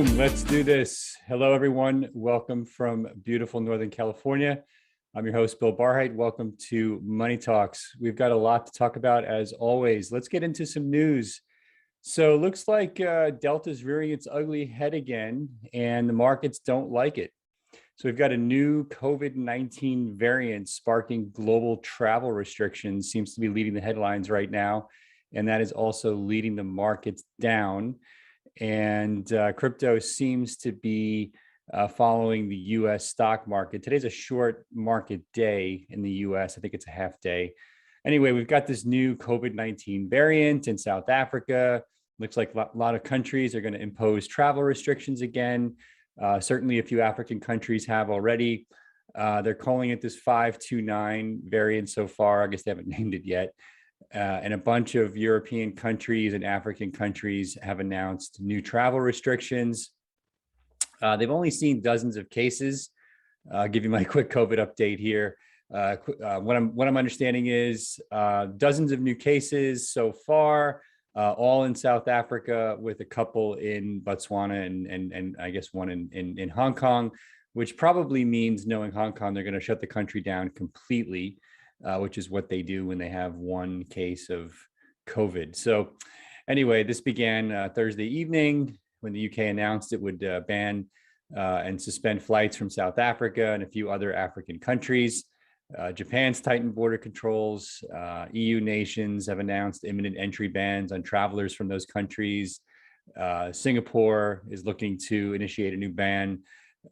Boom, let's do this. Hello, everyone. Welcome from beautiful Northern California. I'm your host, Bill Barhydt. Welcome to Money Talks. We've got a lot to talk about as always. Let's get into some news. So it looks like Delta's rearing its ugly head again, and the markets don't like it. So we've got a new COVID-19 variant sparking global travel restrictions, seems to be leading the headlines right now. And that is also leading the markets down. And crypto seems to be following the US stock market. Today's a short market day in the US. I think it's a half day. Anyway, we've got this new COVID-19 variant in South Africa. Looks like a lot of countries are going to impose travel restrictions again. Certainly a few African countries have already. They're calling it this 529 variant so far. I guess they haven't named it yet. And a bunch of European countries and African countries have announced new travel restrictions. They've only seen dozens of cases. I'll give you my quick COVID update here. What I'm understanding is dozens of new cases so far, all in South Africa, with a couple in Botswana and I guess one in Hong Kong, which probably means, knowing Hong Kong, they're going to shut the country down completely. Which is what they do when they have one case of COVID. So anyway, this began Thursday evening when the UK announced it would ban and suspend flights from South Africa and a few other African countries. Japan's tightened border controls. EU nations have announced imminent entry bans on travelers from those countries. Singapore is looking to initiate a new ban,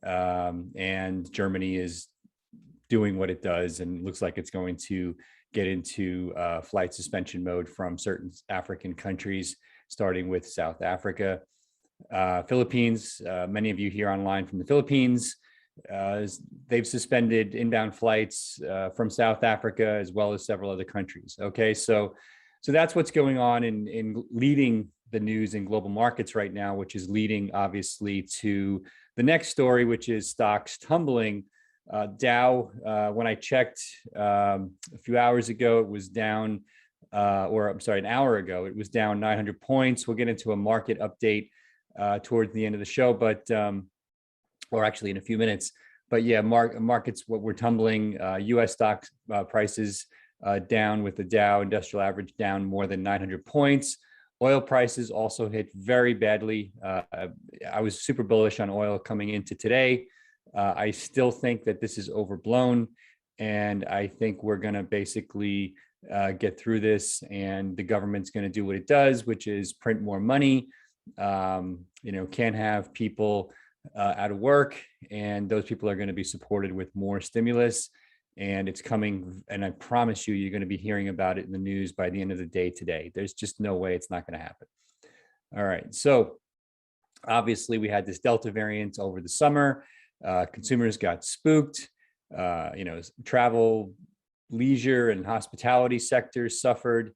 and Germany is doing what it does and looks like it's going to get into flight suspension mode from certain African countries, starting with South Africa. Philippines, many of you here online from the Philippines, they've suspended inbound flights from South Africa, as well as several other countries. Okay, so that's what's going on in leading the news in global markets right now, which is leading obviously to the next story, which is stocks tumbling. Dow, when I checked a few hours ago, it was down, an hour ago, it was down 900 points. We'll get into a market update towards the end of the show, or actually in a few minutes. But yeah, markets, what we're tumbling, US stocks prices down, with the Dow Industrial Average down more than 900 points. Oil prices also hit very badly. I was super bullish on oil coming into today. I still think that this is overblown, and I think we're going to basically get through this, and the government's going to do what it does, which is print more money. Can't have people out of work, and those people are going to be supported with more stimulus, and it's coming. And I promise you, you're going to be hearing about it in the news by the end of the day today. There's just no way it's not going to happen. All right. So obviously we had this Delta variant over the summer. Consumers got spooked. Travel, leisure, and hospitality sectors suffered.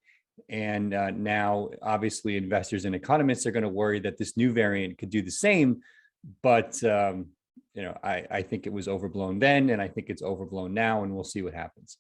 And now, obviously, investors and economists are going to worry that this new variant could do the same. But, I think it was overblown then, and I think it's overblown now, and we'll see what happens.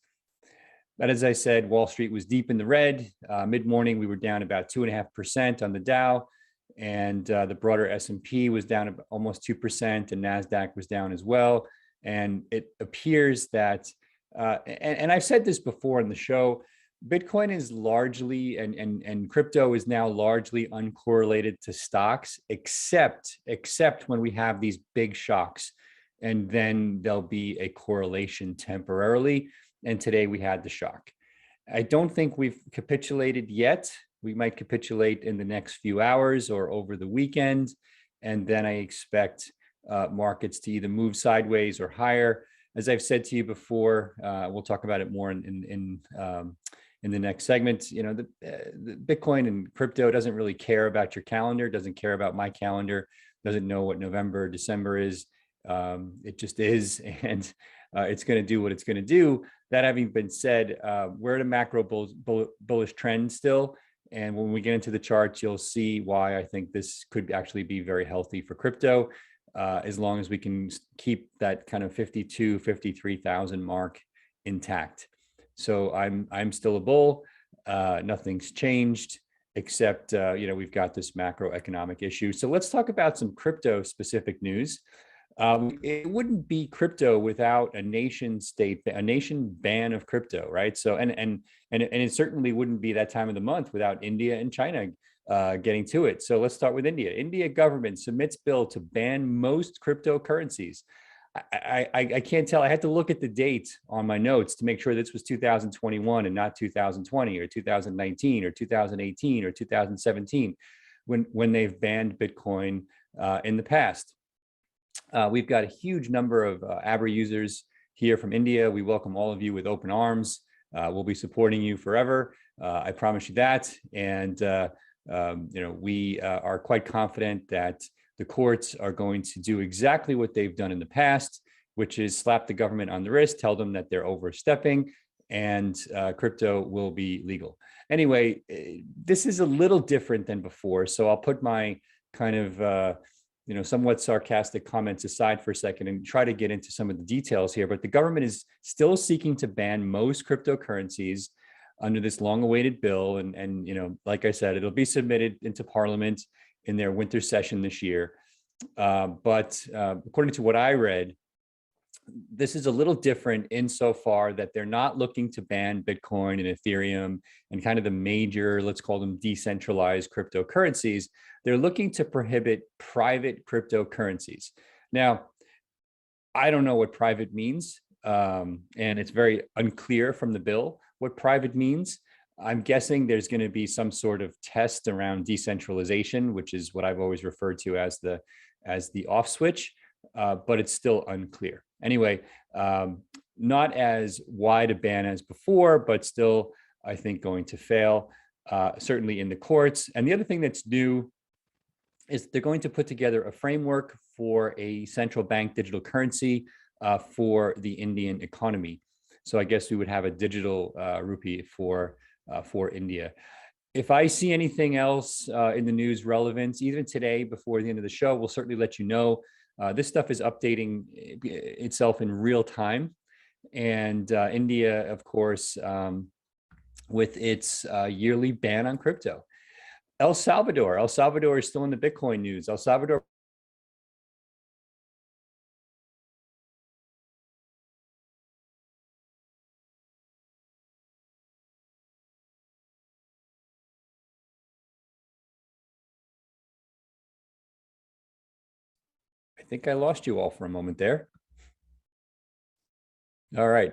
But as I said, Wall Street was deep in the red. Mid-morning, we were down about 2.5% on the Dow. And the broader S&P was down almost 2%, and NASDAQ was down as well. And it appears that, and I've said this before in the show, Bitcoin is largely, and crypto is now largely uncorrelated to stocks, except when we have these big shocks, and then there'll be a correlation temporarily. And today we had the shock. I don't think we've capitulated yet. We might capitulate in the next few hours or over the weekend. And then I expect markets to either move sideways or higher. As I've said to you before, we'll talk about it more in the next segment. The Bitcoin and crypto doesn't really care about your calendar, doesn't care about my calendar, doesn't know what November, December is. It just is, and it's going to do what it's going to do. That having been said, we're at a macro bullish trend still. And when we get into the charts, you'll see why I think this could actually be very healthy for crypto, as long as we can keep that kind of 52, 53,000 mark intact. So I'm still a bull. Nothing's changed. except, we've got this macroeconomic issue. So let's talk about some crypto specific news. It wouldn't be crypto without a nation ban of crypto, right? So, and it certainly wouldn't be that time of the month without India and China getting to it. So let's start with India. India government submits bill to ban most cryptocurrencies. I can't tell. I had to look at the date on my notes to make sure this was 2021 and not 2020 or 2019 or 2018 or 2017 when they've banned Bitcoin in the past. We've got a huge number of Abra users here from India. We welcome all of you with open arms. We'll be supporting you forever. I promise you that. And we are quite confident that the courts are going to do exactly what they've done in the past, which is slap the government on the wrist, tell them that they're overstepping, and crypto will be legal. Anyway, this is a little different than before. So I'll put my kind of somewhat sarcastic comments aside for a second and try to get into some of the details here. But the government is still seeking to ban most cryptocurrencies under this long-awaited bill. And like I said, it'll be submitted into Parliament in their winter session this year. But according to what I read, this is a little different insofar that they're not looking to ban Bitcoin and Ethereum and kind of the major, let's call them decentralized cryptocurrencies. They're looking to prohibit private cryptocurrencies. Now, I don't know what private means, and it's very unclear from the bill what private means. I'm guessing there's going to be some sort of test around decentralization, which is what I've always referred to as the off switch, but it's still unclear. Anyway, not as wide a ban as before, but still, I think, going to fail, certainly in the courts. And the other thing that's new is they're going to put together a framework for a central bank digital currency for the Indian economy. So I guess we would have a digital rupee for India. If I see anything else in the news relevant, even today before the end of the show, we'll certainly let you know. This stuff is updating itself in real time. And India, of course, with its yearly ban on crypto. El Salvador is still in the Bitcoin news. El Salvador I think I lost you all for a moment there. All right.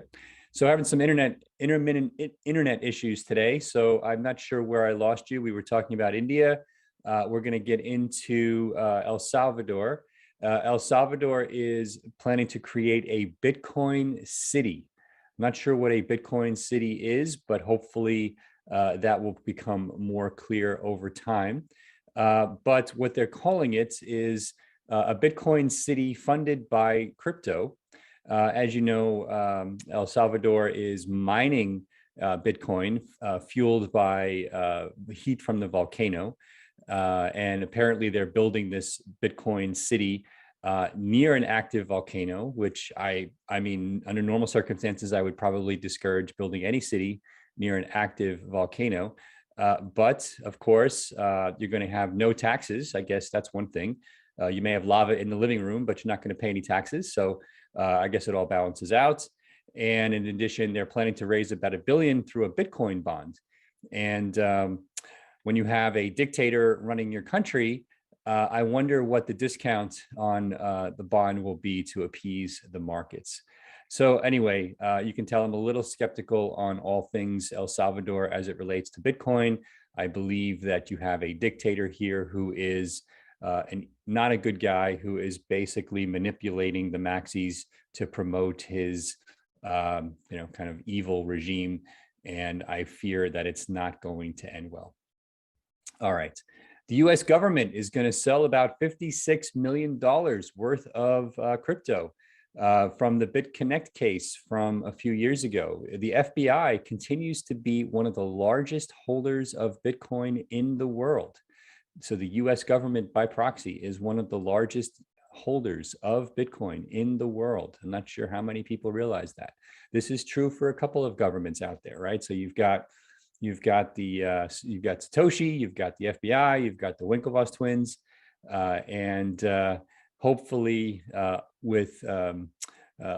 So having some intermittent internet issues today. So I'm not sure where I lost you. We were talking about India. We're going to get into El Salvador. El Salvador is planning to create a Bitcoin city. I'm not sure what a Bitcoin city is, but hopefully that will become more clear over time. But what they're calling it is a Bitcoin city funded by crypto. As you know, El Salvador is mining Bitcoin fueled by the heat from the volcano. And apparently they're building this Bitcoin city near an active volcano, which I mean, under normal circumstances, I would probably discourage building any city near an active volcano. But of course, you're going to have no taxes. I guess that's one thing. You may have lava in the living room, but you're not going to pay any taxes. So I guess it all balances out. And in addition, they're planning to raise about $1 billion through a Bitcoin bond. And when you have a dictator running your country, I wonder what the discount on the bond will be to appease the markets. So anyway, you can tell I'm a little skeptical on all things El Salvador as it relates to Bitcoin. I believe that you have a dictator here who is not a good guy, who is basically manipulating the maxis to promote his, kind of evil regime. And I fear that it's not going to end well. All right. The US government is going to sell about $56 million worth of crypto from the BitConnect case from a few years ago. The FBI continues to be one of the largest holders of Bitcoin in the world. So the US government by proxy is one of the largest holders of Bitcoin in the world. I'm not sure how many people realize that. This is true for a couple of governments out there, right? So you've got you've got you've got Satoshi, you've got the FBI, you've got the Winklevoss twins, and hopefully with a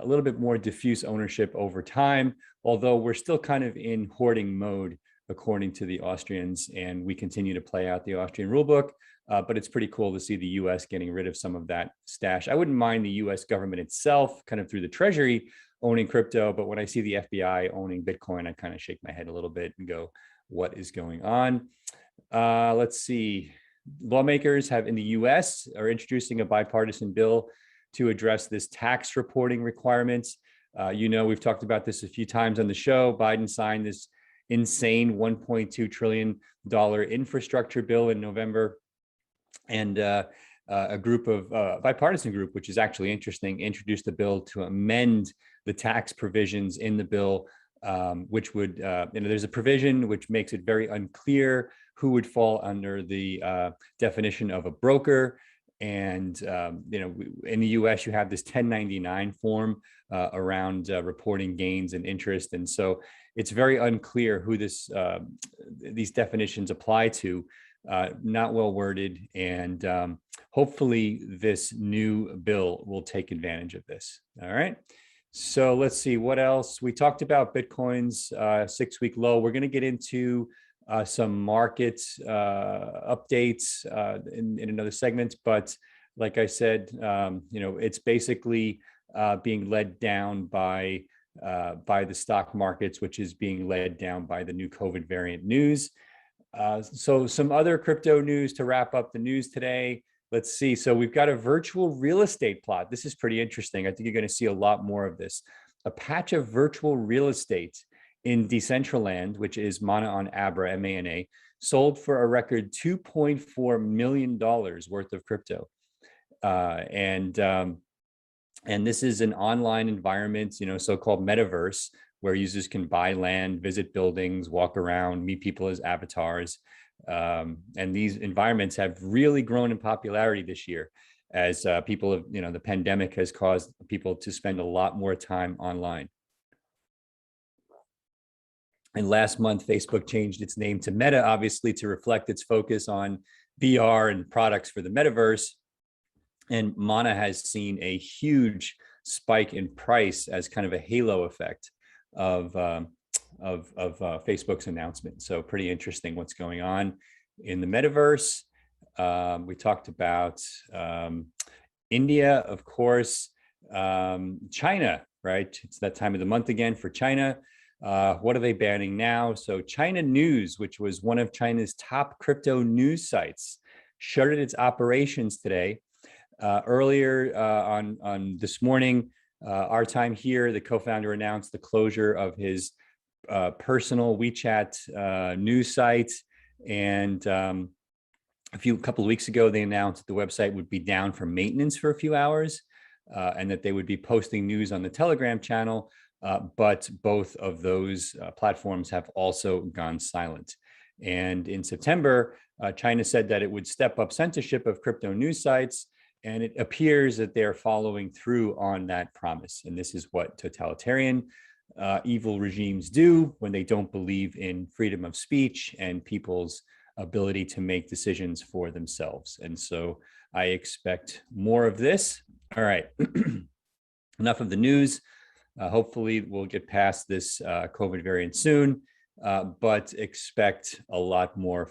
little bit more diffuse ownership over time, although we're still kind of in hoarding mode, according to the Austrians, and we continue to play out the Austrian rulebook. But it's pretty cool to see the US getting rid of some of that stash. I wouldn't mind the US government itself, kind of through the Treasury, owning crypto, but when I see the FBI owning Bitcoin, I kind of shake my head a little bit and go, what is going on? Let's see. Lawmakers have in the US are introducing a bipartisan bill to address this tax reporting requirements. We've talked about this a few times on the show. Biden signed this insane $1.2 trillion infrastructure bill in November. And a bipartisan group, which is actually interesting, introduced a bill to amend the tax provisions in the bill, which would, there's a provision which makes it very unclear who would fall under the definition of a broker. And, in the US, you have this 1099 form around reporting gains and interest. And so it's very unclear who these definitions apply to. Not well worded, and hopefully this new bill will take advantage of this. All right. So let's see what else. We talked about Bitcoin's 6-week low. We're going to get into some market updates in another segment, but like I said, it's basically being led down by the stock markets, which is being led down by the new COVID variant news. So some other crypto news to wrap up the news today. Let's see. So we've got a virtual real estate plot. This is pretty interesting. I think you're going to see a lot more of this. A patch of virtual real estate in Decentraland, which is Mana on Abra, MANA, sold for a record $2.4 million worth of crypto. And this is an online environment, so-called metaverse, where users can buy land, visit buildings, walk around, meet people as avatars. And these environments have really grown in popularity this year as people have, the pandemic has caused people to spend a lot more time online. And last month, Facebook changed its name to Meta, obviously, to reflect its focus on VR and products for the metaverse. And Mana has seen a huge spike in price as kind of a halo effect of Facebook's announcement. So pretty interesting what's going on in the metaverse. We talked about India, of course, China, right? It's that time of the month again for China. What are they banning now? So China News, which was one of China's top crypto news sites, shuttered its operations today. Earlier on this morning, our time here, the co-founder announced the closure of his personal WeChat news site. And a couple of weeks ago, they announced that the website would be down for maintenance for a few hours and that they would be posting news on the Telegram channel. But both of those platforms have also gone silent. And in September, China said that it would step up censorship of crypto news sites. And it appears that they're following through on that promise. And this is what totalitarian evil regimes do when they don't believe in freedom of speech and people's ability to make decisions for themselves. And so I expect more of this. All right, enough of the news. Hopefully we'll get past this COVID variant soon, but expect a lot more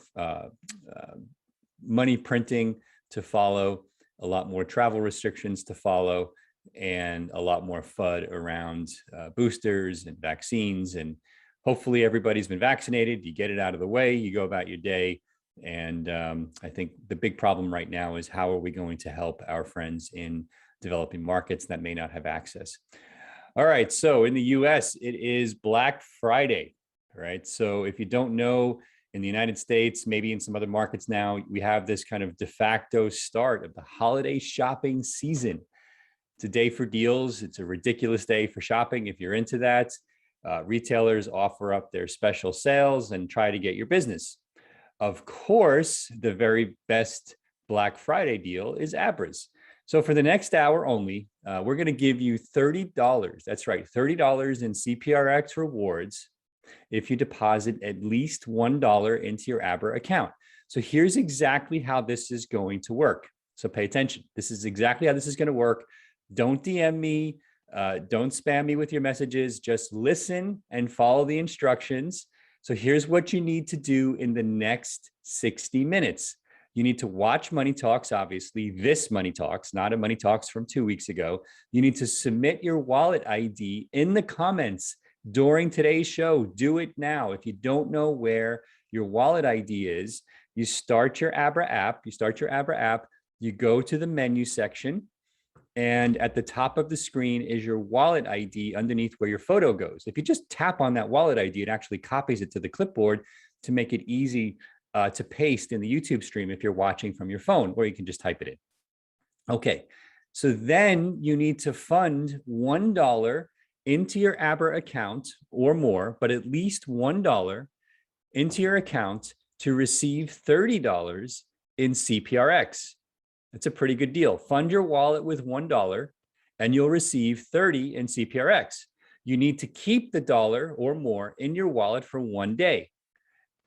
money printing to follow, a lot more travel restrictions to follow, and a lot more FUD around boosters and vaccines. And hopefully everybody's been vaccinated. You get it out of the way, you go about your day. And I think the big problem right now is how are we going to help our friends in developing markets that may not have access? All right, so in the US, it is Black Friday, right? So if you don't know, in the United States, maybe in some other markets now, we have this kind of de facto start of the holiday shopping season. It's a day for deals. It's a ridiculous day for shopping if you're into that. Retailers offer up their special sales and try to get your business. Of course, the very best Black Friday deal is Abra's. So for the next hour only, we're going to give you $30. That's right, $30 in Cprx rewards if you deposit at least $1 into your Abra account. So here's exactly how this is going to work. So pay attention. This is exactly how this is going to work. Don't DM me. Don't spam me with your messages. Just listen and follow the instructions. So here's what you need to do in the next 60 minutes. You need to watch Money Talks, obviously, this Money Talks, not a Money Talks from 2 weeks ago. You need to submit your wallet ID in the comments during today's show. Do it now. If you don't know where your wallet ID is, you start your Abra app. You go to the menu section, and at the top of the screen is your wallet ID underneath where your photo goes. If you just tap on that wallet ID, it actually copies it to the clipboard to make it easy to paste in the YouTube stream if you're watching from your phone, or you can just type it in. Okay, so then you need to fund $1 into your Abra account or more, but at least $1 into your account to receive $30 in Cprx. That's a pretty good deal. Fund your wallet with $1 and you'll receive 30 in Cprx. You need to keep the dollar or more in your wallet for 1 day.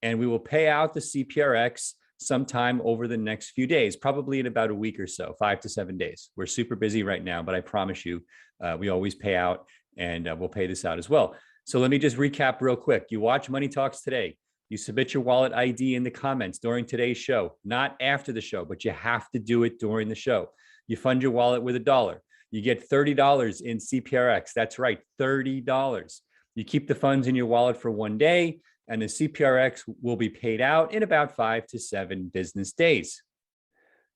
And we will pay out the Cprx sometime over the next few days, probably in about a week or so, 5 to 7 days. We're super busy right now, but I promise you, we always pay out, and we'll pay this out as well. So let me just recap real quick. You watch Money Talks today. You submit your wallet ID in the comments during today's show, not after the show, but you have to do it during the show. You fund your wallet with $1. You get $30 in Cprx. That's right, $30. You keep the funds in your wallet for 1 day, and the Cprx will be paid out in about 5 to 7 business days.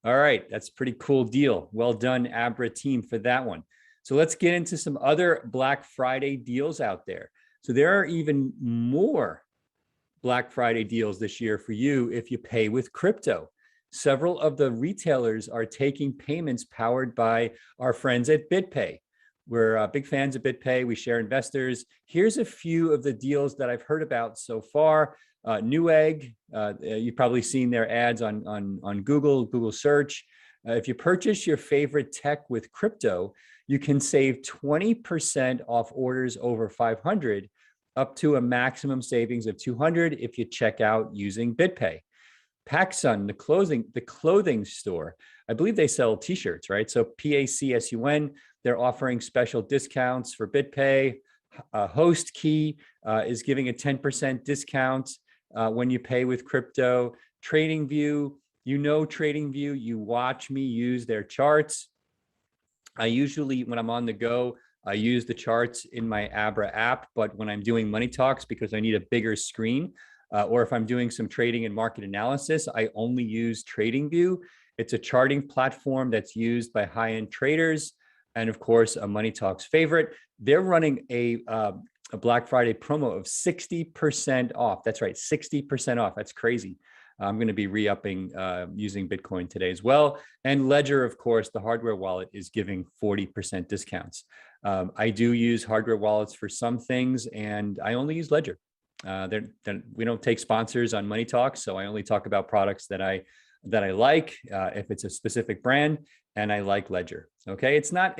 All right, that's a pretty cool deal. Well done, Abra team, for that one. So let's get into some other Black Friday deals out there. So there are even more Black Friday deals this year for you if you pay with crypto. Several of the retailers are taking payments powered by our friends at BitPay. We're big fans of BitPay. We share investors. Here's a few of the deals that I've heard about so far. Newegg, you've probably seen their ads on Google search. If you purchase your favorite tech with crypto, you can save 20% off orders over 500, up to a maximum savings of 200 if you check out using BitPay. PacSun, the clothing store, I believe they sell t-shirts, right? So PACSUN, they're offering special discounts for BitPay. Host Key is giving a 10% discount when you pay with crypto. TradingView, you know TradingView, you watch me use their charts. I usually, when I'm on the go, I use the charts in my Abra app, but when I'm doing Money Talks, because I need a bigger screen, or if I'm doing some trading and market analysis, I only use TradingView. It's a charting platform that's used by high-end traders, and of course, a Money Talks favorite. They're running a Black Friday promo of 60% off. That's right, 60% off. That's crazy. I'm going to be re-upping using Bitcoin today as well. And Ledger, of course, the hardware wallet, is giving 40% discounts. I do use hardware wallets for some things, and I only use Ledger. We don't take sponsors on Money Talks, so I only talk about products that I like, if it's a specific brand, and I like Ledger. Okay, it's not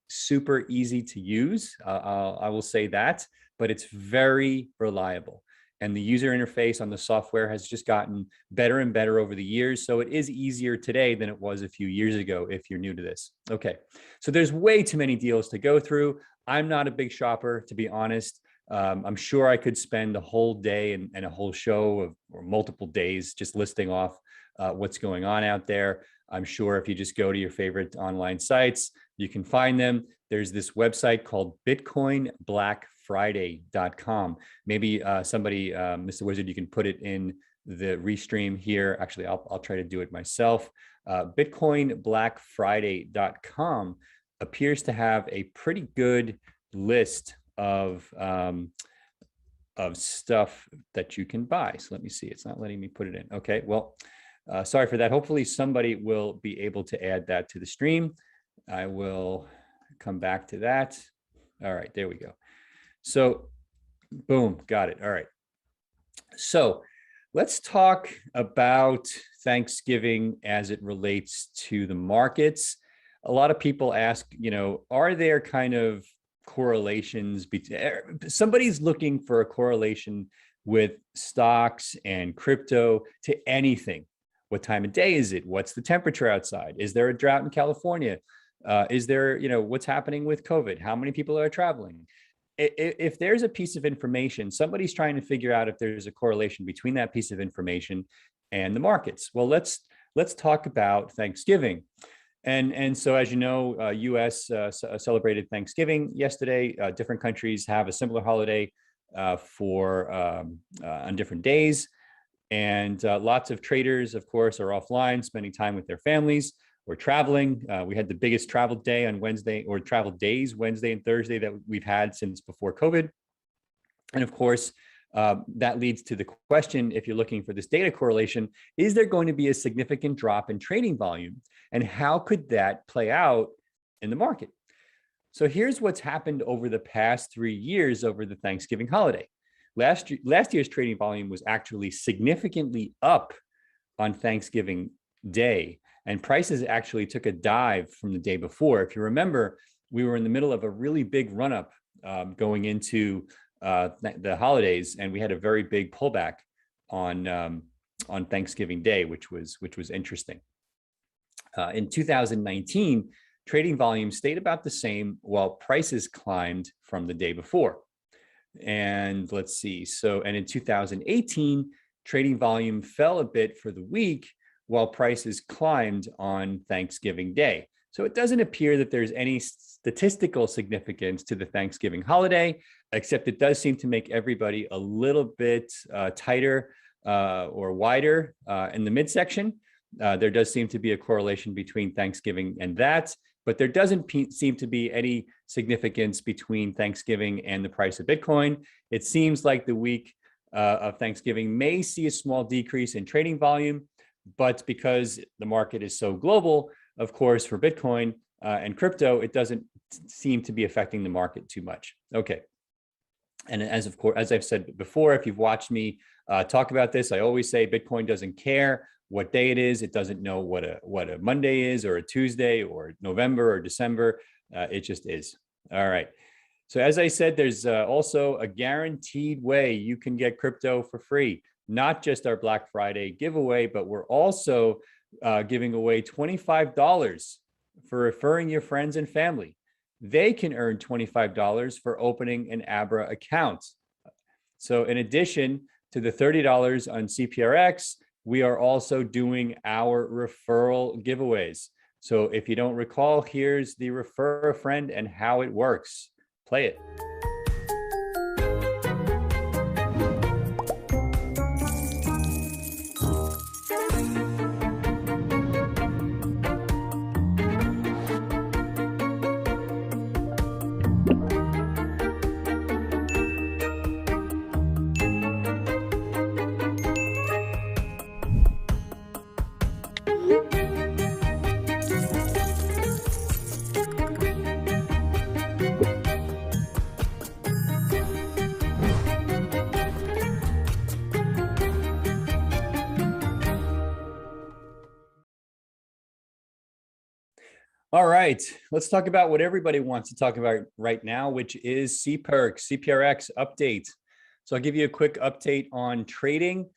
super easy to use. I will say that, but it's very reliable. And the user interface on the software has just gotten better and better over the years. So it is easier today than it was a few years ago if you're new to this. Okay, so there's way too many deals to go through. I'm not a big shopper, to be honest. I'm sure I could spend a whole day and a whole show or multiple days just listing off what's going on out there. I'm sure if you just go to your favorite online sites, you can find them. There's this website called BitcoinBlackFriday.com. Maybe somebody, Mr. Wizard, you can put it in the restream here. Actually, I'll try to do it myself. BitcoinBlackFriday.com appears to have a pretty good list of stuff that you can buy. So let me see. It's not letting me put it in. Okay, well, sorry for that. Hopefully somebody will be able to add that to the stream. I will come back to that. All right, there we go. So boom, got it. All right. So let's talk about Thanksgiving as it relates to the markets. A lot of people ask, are there kind of correlations between, somebody's looking for a correlation with stocks and crypto to anything. What time of day is it? What's the temperature outside? Is there a drought in California? Is there, what's happening with COVID? How many people are traveling? If there's a piece of information, somebody's trying to figure out if there's a correlation between that piece of information and the markets. Well, let's talk about Thanksgiving. And so, as you know, U.S. Celebrated Thanksgiving yesterday. Different countries have a similar holiday on different days. And lots of traders, of course, are offline, spending time with their families or traveling. We had the biggest travel day on Wednesday, or travel days, Wednesday and Thursday, that we've had since before COVID. And of course, that leads to the question, if you're looking for this data correlation, is there going to be a significant drop in trading volume? And how could that play out in the market? So here's what's happened over the past 3 years over the Thanksgiving holiday. Last year's trading volume was actually significantly up on Thanksgiving Day, and prices actually took a dive from the day before. If you remember, we were in the middle of a really big run-up going into the holidays, and we had a very big pullback on Thanksgiving Day, which was interesting. In 2019, trading volume stayed about the same while prices climbed from the day before. And let's see. And in 2018, trading volume fell a bit for the week while prices climbed on Thanksgiving Day. So it doesn't appear that there's any statistical significance to the Thanksgiving holiday, except it does seem to make everybody a little bit tighter or wider in the midsection. There does seem to be a correlation between Thanksgiving and that, but there doesn't seem to be any significance between Thanksgiving and the price of Bitcoin. It seems like the week of Thanksgiving may see a small decrease in trading volume, but because the market is so global, of course, for Bitcoin and crypto, it doesn't seem to be affecting the market too much. Okay. And as I've said before, if you've watched me talk about this, I always say Bitcoin doesn't care what day it is. It doesn't know what a Monday is, or a Tuesday, or November or December. It just is. All right. So as I said, there's also a guaranteed way you can get crypto for free. Not just our Black Friday giveaway, but we're also giving away $25 for referring your friends and family. They can earn $25 for opening an Abra account. So in addition to the $30 on Cprx, we are also doing our referral giveaways. So if you don't recall, here's the refer a friend and how it works. Play it. All right, let's talk about what everybody wants to talk about right now, which is Cprx update. So I'll give you a quick update on trading.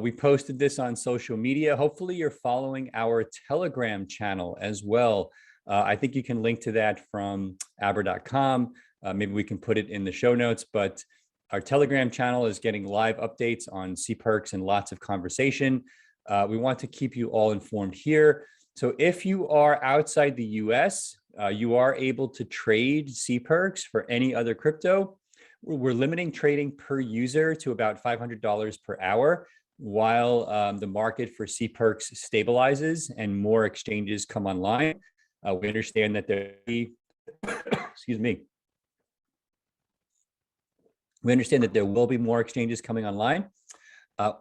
We posted this on social media. Hopefully you're following our Telegram channel as well. I think you can link to that from Abra.com. Maybe we can put it in the show notes, but our Telegram channel is getting live updates on Cprx and lots of conversation. We want to keep you all informed here. So if you are outside the US, you are able to trade Cprx for any other crypto. We're limiting trading per user to about $500 per hour while the market for Cprx stabilizes and more exchanges come online. We understand that excuse me. We understand that there will be more exchanges coming online.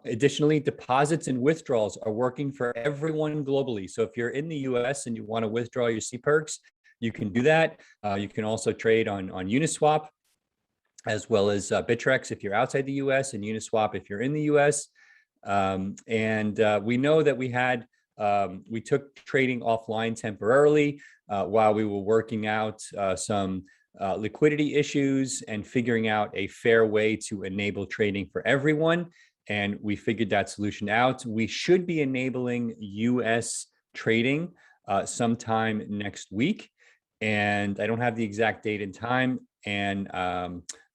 Additionally, deposits and withdrawals are working for everyone globally. So if you're in the US and you want to withdraw your Cprx, you can do that. You can also trade on Uniswap, as well as Bittrex if you're outside the US, and Uniswap if you're in the US. We know that we took trading offline temporarily while we were working out some liquidity issues and figuring out a fair way to enable trading for everyone. And we figured that solution out. We should be enabling US trading sometime next week. And I don't have the exact date and time. And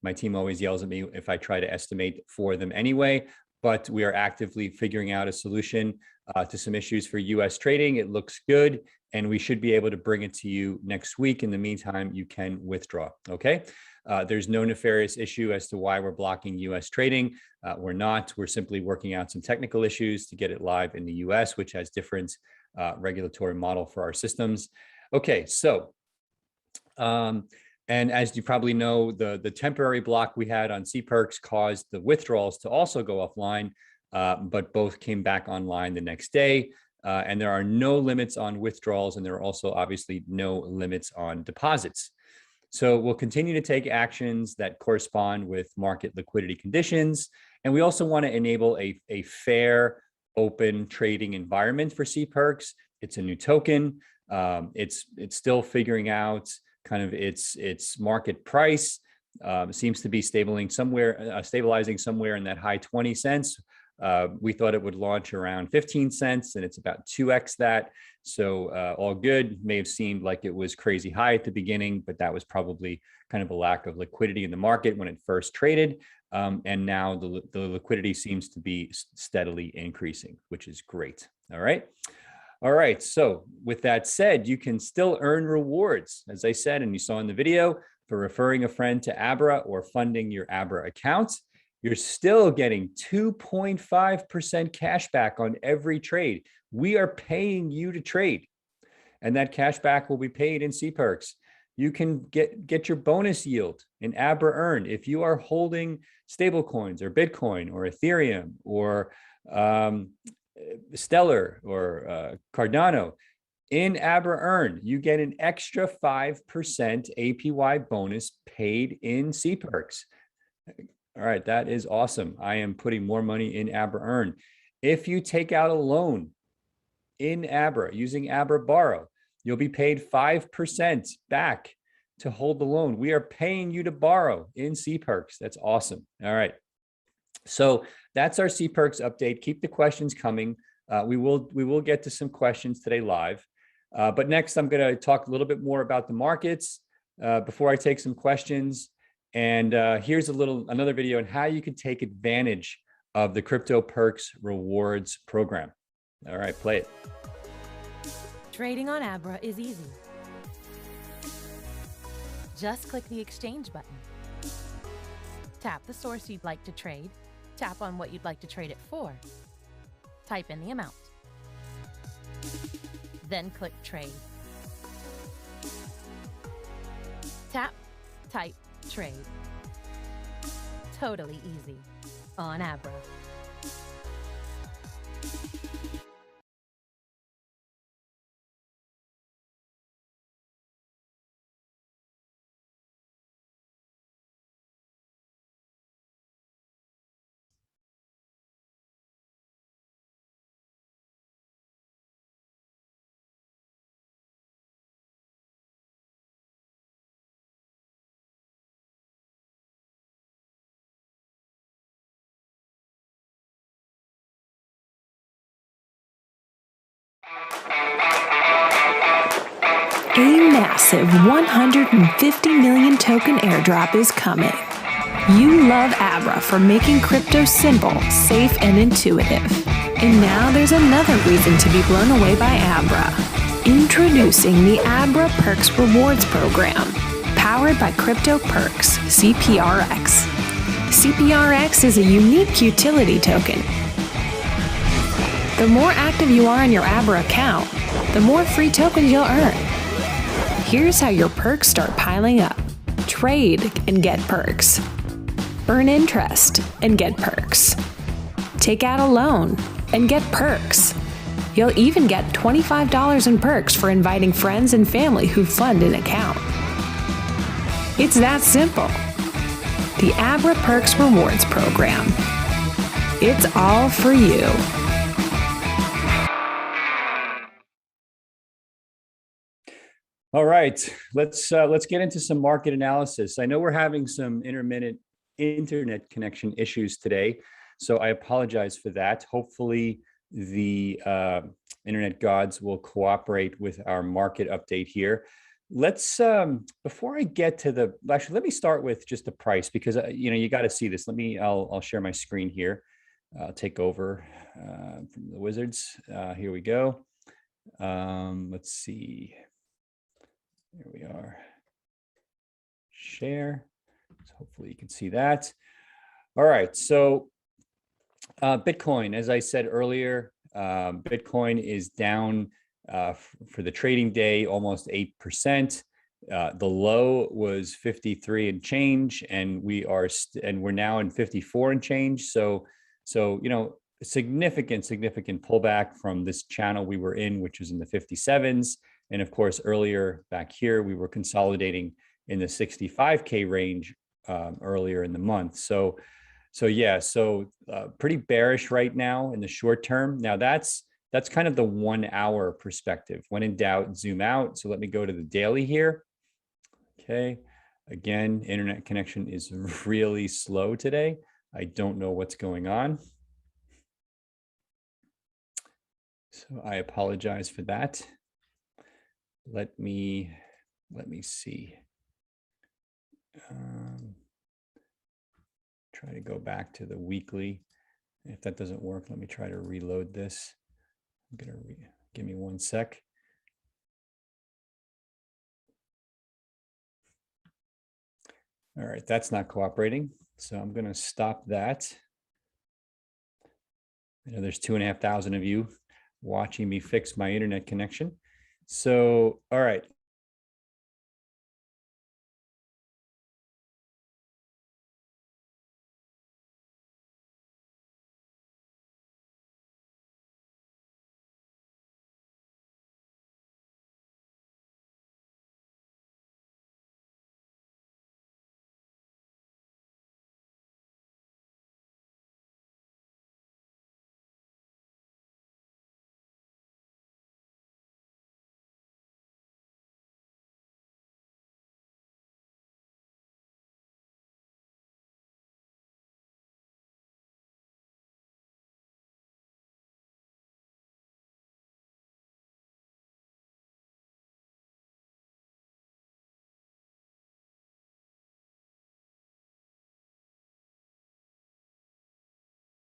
my team always yells at me if I try to estimate for them anyway. But we are actively figuring out a solution to some issues for US trading. It looks good, and we should be able to bring it to you next week. In the meantime, you can withdraw, okay? There's no nefarious issue as to why we're blocking US trading. We're not. We're simply working out some technical issues to get it live in the US, which has different regulatory model for our systems. Okay, so, and as you probably know, the temporary block we had on Cprx caused the withdrawals to also go offline, but both came back online the next day. And there are no limits on withdrawals, and there are also obviously no limits on deposits. So we'll continue to take actions that correspond with market liquidity conditions. And we also want to enable a fair, open trading environment for Cprx. It's a new token. It's still figuring out kind of its market price. Seems to be stabilizing somewhere in that high 20 cents. We thought it would launch around 15 cents, and it's about 2x that. So all good. May have seemed like it was crazy high at the beginning, but that was probably kind of a lack of liquidity in the market when it first traded. And now the liquidity seems to be steadily increasing, which is great. All right. All right. So with that said, you can still earn rewards, as I said, and you saw in the video, for referring a friend to Abra or funding your Abra account. You're still getting 2.5% cash back on every trade. We are paying you to trade, and that cash back will be paid in Cprx. You can get your bonus yield in Abra Earn if you are holding stablecoins or Bitcoin or Ethereum or Stellar or Cardano. In Abra Earn, you get an extra 5% APY bonus paid in Cprx. All right, that is awesome. I am putting more money in Abra Earn. If you take out a loan in Abra using Abra Borrow, you'll be paid 5% back to hold the loan. We are paying you to borrow in Cprx. That's awesome. All right. So that's our Cprx update. Keep the questions coming. We will get to some questions today live. But next, I'm going to talk a little bit more about the markets before I take some questions. And here's another video on how you can take advantage of the Cryptocurrencies rewards program. All right, play it. Trading on Abra is easy. Just click the exchange button. Tap the source you'd like to trade. Tap on what you'd like to trade it for. Type in the amount. Then click trade. Tap, type, trade. Totally easy on Abra. A massive 150 million token airdrop is coming. You love Abra for making crypto simple, safe, and intuitive. And now there's another reason to be blown away by Abra. Introducing the Abra Perks Rewards Program, powered by Cryptocurrencies, Cprx. Cprx is a unique utility token. The more active you are in your Abra account, the more free tokens you'll earn. Here's how your perks start piling up. Trade and get perks. Earn interest and get perks. Take out a loan and get perks. You'll even get $25 in perks for inviting friends and family who fund an account. It's that simple. The Abra Perks Rewards Program. It's all for you. All right, let's get into some market analysis. I know we're having some intermittent internet connection issues today, so I apologize for that. Hopefully, the internet gods will cooperate with our market update here. Let's before I get to the actually, let me start with just the price because you got to see this. I'll share my screen here. I'll take over from the wizards. Here we go. Let's see. Here we are. Share. So hopefully you can see that. All right. So Bitcoin, as I said earlier, Bitcoin is down for the trading day almost 8%. The low was 53 and change, and we're now in 54 and change. So significant pullback from this channel we were in, which was in the 57s. And of course, earlier back here, we were consolidating in the 65K range earlier in the month. So pretty bearish right now in the short term. Now that's kind of the 1 hour perspective. When in doubt, zoom out. So let me go to the daily here. Okay. Again, internet connection is really slow today. I don't know what's going on. So I apologize for that. Let me see. Try to go back to the weekly. If that doesn't work, let me try to reload this. I'm gonna give me 1 sec. All right, that's not cooperating. So I'm gonna stop that. I know there's 2,500 of you watching me fix my internet connection. So, all right.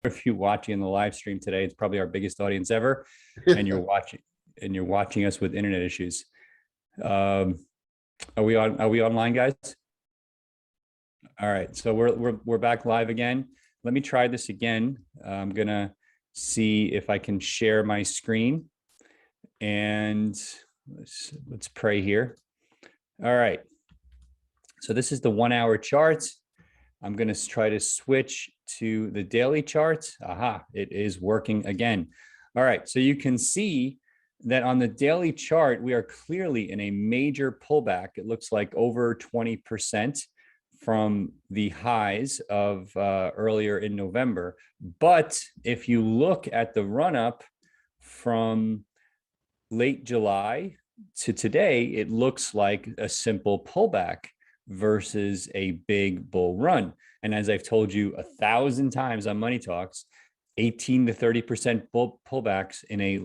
If you're watching the live stream today, it's probably our biggest audience ever, and you're watching us with internet issues. Are we online, guys? All right, so we're back live again. Let me try this again. I'm gonna see if I can share my screen, and let's pray here. All right, so this is the 1 hour chart. I'm going to try to switch to the daily chart. Aha, it is working again. All right, so you can see that on the daily chart, we are clearly in a major pullback. It looks like over 20% from the highs of earlier in November. But if you look at the run up from late July to today, it looks like a simple pullback versus a big bull run. And as I've told you 1,000 times on Money Talks, 18 to 30% pullbacks in a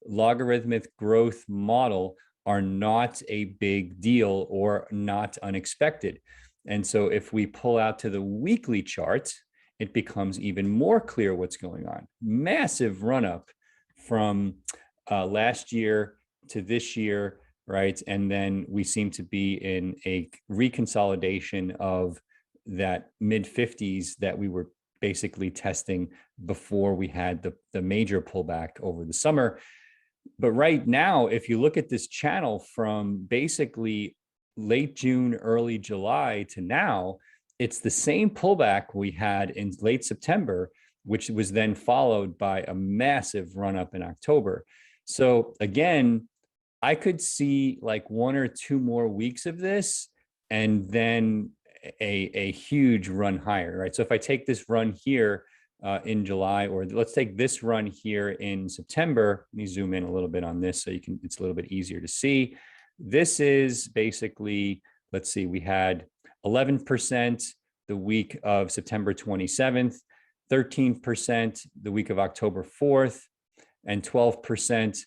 logarithmic growth model are not a big deal or not unexpected. And so if we pull out to the weekly chart, it becomes even more clear what's going on. Massive run up from last year to this year, right? And then we seem to be in a reconsolidation of that mid 50s that we were basically testing before we had the major pullback over the summer. But right now, if you look at this channel from basically late June, early July to now, it's the same pullback we had in late September, which was then followed by a massive run up in October. So again, I could see like 1 or 2 more weeks of this and then a huge run higher, right? So if I take this run here in July, or let's take this run here in September, let me zoom in a little bit on this so you can, it's a little bit easier to see. this is basically, let's see, we had 11% the week of September 27th, 13% the week of October 4th, and 12%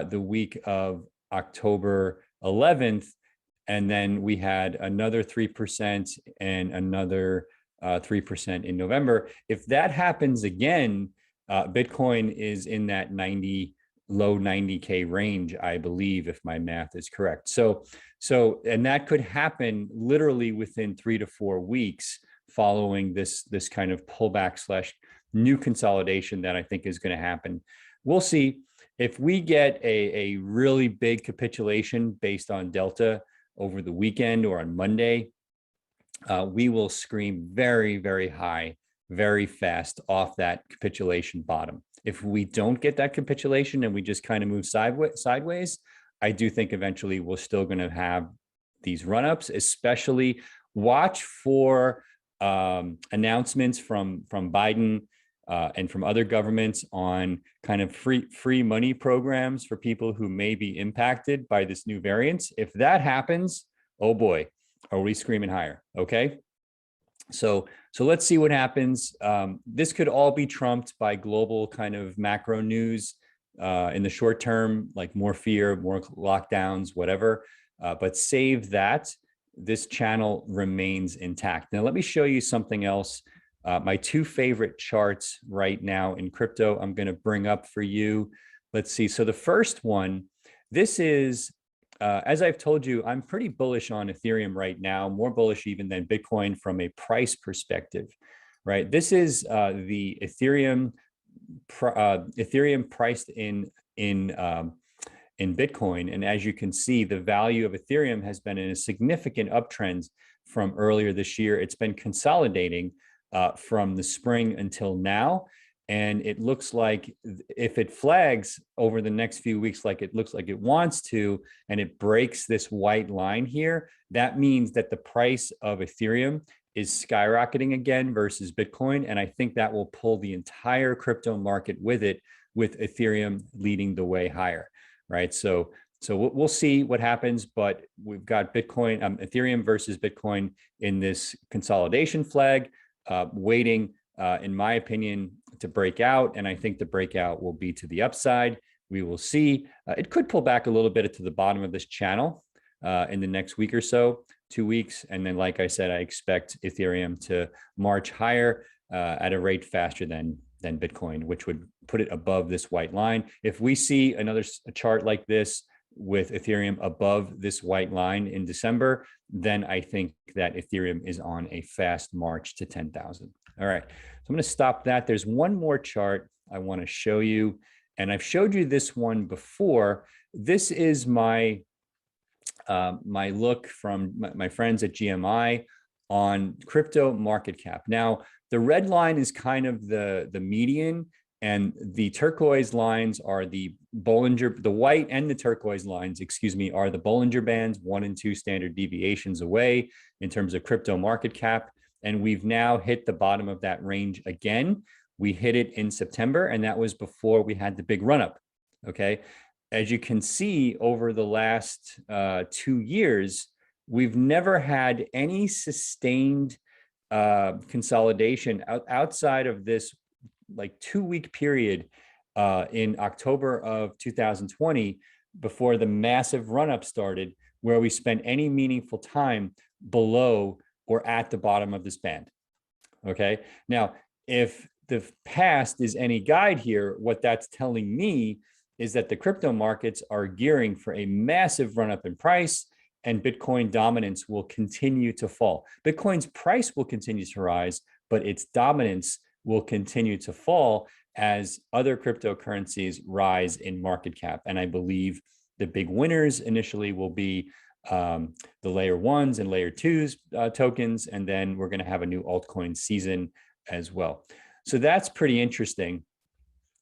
the week of October 11th. And then we had another 3% and another 3% in November. If that happens again, Bitcoin is in that low 90K range, I believe, if my math is correct. So, and that could happen literally within 3 to 4 weeks following this kind of pullback / new consolidation that I think is going to happen. We'll see. If we get a really big capitulation based on Delta over the weekend or on Monday, we will scream very, very high, very fast off that capitulation bottom. If we don't get that capitulation and we just kind of move sideways, I do think eventually we're still going to have these run-ups. Especially watch for announcements from Biden and from other governments on kind of free money programs for people who may be impacted by this new variant. If that happens, oh boy, are we screaming higher? Okay. So let's see what happens. This could all be trumped by global kind of macro news in the short term, like more fear, more lockdowns, whatever. But save that. This channel remains intact. Now, let me show you something else. My two favorite charts right now in crypto, I'm going to bring up for you. Let's see. So the first one, this is, as I've told you, I'm pretty bullish on Ethereum right now, more bullish even than Bitcoin from a price perspective, right? This is the Ethereum priced in Bitcoin. And as you can see, the value of Ethereum has been in a significant uptrend from earlier this year. It's been consolidating from the spring until now. And it looks like if it flags over the next few weeks, like it looks like it wants to, and it breaks this white line here, that means that the price of Ethereum is skyrocketing again versus Bitcoin. And I think that will pull the entire crypto market with it, with Ethereum leading the way higher, right? So we'll see what happens, but we've got Bitcoin, Ethereum versus Bitcoin in this consolidation flag, waiting, in my opinion, to break out. And I think the breakout will be to the upside. We will see. It could pull back a little bit to the bottom of this channel in the next week or so, 2 weeks. And then, like I said, I expect Ethereum to march higher at a rate faster than Bitcoin, which would put it above this white line. If we see another chart like this with Ethereum above this white line in December, then I think that Ethereum is on a fast march to 10,000. All right, so I'm going to stop that. There's one more chart I want to show you, and I've showed you this one before. This is my my look from my friends at GMI on crypto market cap. Now, the red line is kind of the median, and the turquoise lines are the Bollinger, the white and the turquoise lines, excuse me, are the Bollinger Bands, 1 and 2 standard deviations away in terms of crypto market cap. And we've now hit the bottom of that range again. We hit it in September, and that was before we had the big run up. Okay. As you can see, over the last 2 years, we've never had any sustained consolidation outside of this like 2-week period in October of 2020, before the massive run up started, where we spent any meaningful time below or at the bottom of this band. Okay. Now, if the past is any guide here, what that's telling me is that the crypto markets are gearing for a massive run up in price, and Bitcoin dominance will continue to fall. Bitcoin's price will continue to rise, but its dominance will continue to fall as other cryptocurrencies rise in market cap. And I believe the big winners initially will be the layer 1s and layer 2s tokens, and then we're going to have a new altcoin season as well. So that's pretty interesting.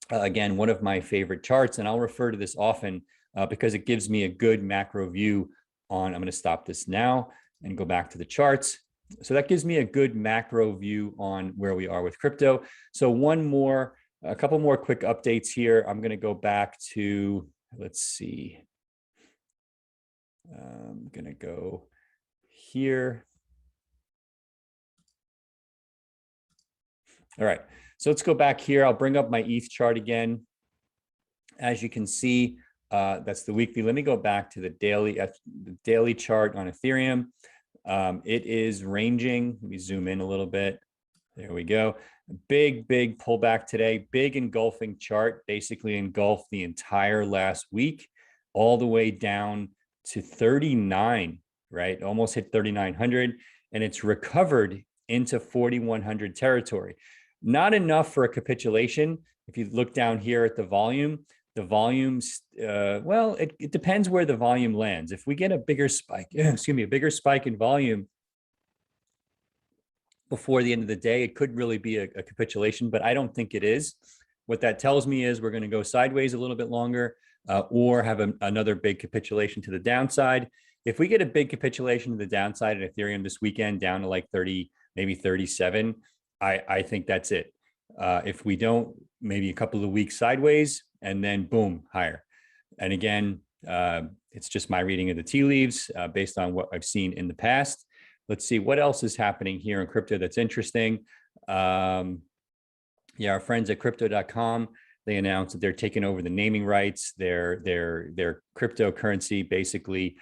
Again, one of my favorite charts, and I'll refer to this often because it gives me a good macro view on, I'm going to stop this now and go back to the charts. So that gives me a good macro view on where we are with crypto. So a couple more quick updates here. I'm going to go back to, let's see. I'm going to go here. All right, so let's go back here. I'll bring up my ETH chart again. As you can see, that's the weekly. Let me go back to the daily chart on Ethereum. It is ranging. Let me zoom in a little bit. There we go. Big pullback today. Big engulfing chart, basically engulfed the entire last week, all the way down to 39, right? Almost hit 3,900, and it's recovered into 4,100 territory. Not enough for a capitulation. If you look down here at the volumes, well, it depends where the volume lands. If we get a bigger spike, a bigger spike in volume before the end of the day, it could really be a capitulation, but I don't think it is. What that tells me is we're going to go sideways a little bit longer, or have another big capitulation to the downside. If we get a big capitulation to the downside at Ethereum this weekend, down to like 30, maybe 37, I think that's it. If we don't, maybe a couple of weeks sideways, and then boom, higher. And again, it's just my reading of the tea leaves based on what I've seen in the past. Let's see what else is happening here in crypto that's interesting. Yeah, our friends at crypto.com, they announced that they're taking over the naming rights. Their cryptocurrency basically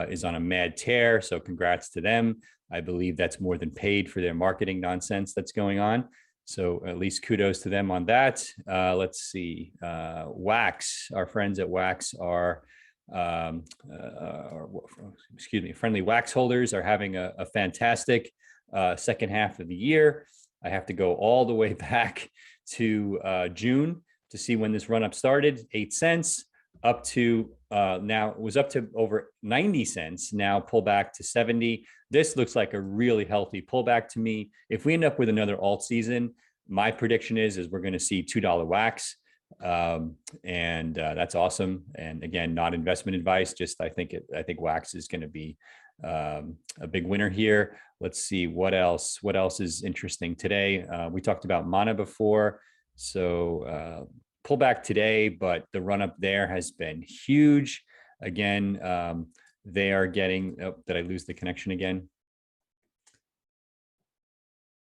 is on a mad tear. So congrats to them. I believe that's more than paid for their marketing nonsense that's going on. So at least kudos to them on that. Let's see, Wax, our friends at Wax are, friendly Wax holders are having a fantastic second half of the year. I have to go all the way back to June to see when this run up started, 8 cents up to now it was up to over 90 cents, now pull back to 70. This looks like a really healthy pullback to me. If we end up with another alt season, my prediction is we're going to see $2 Wax. And that's awesome. And again, not investment advice, just I think Wax is going to be a big winner here. Let's see what else is interesting today. We talked about Mana before. So pullback today, but the run up there has been huge. Again, they are getting, oh, did I lose the connection again?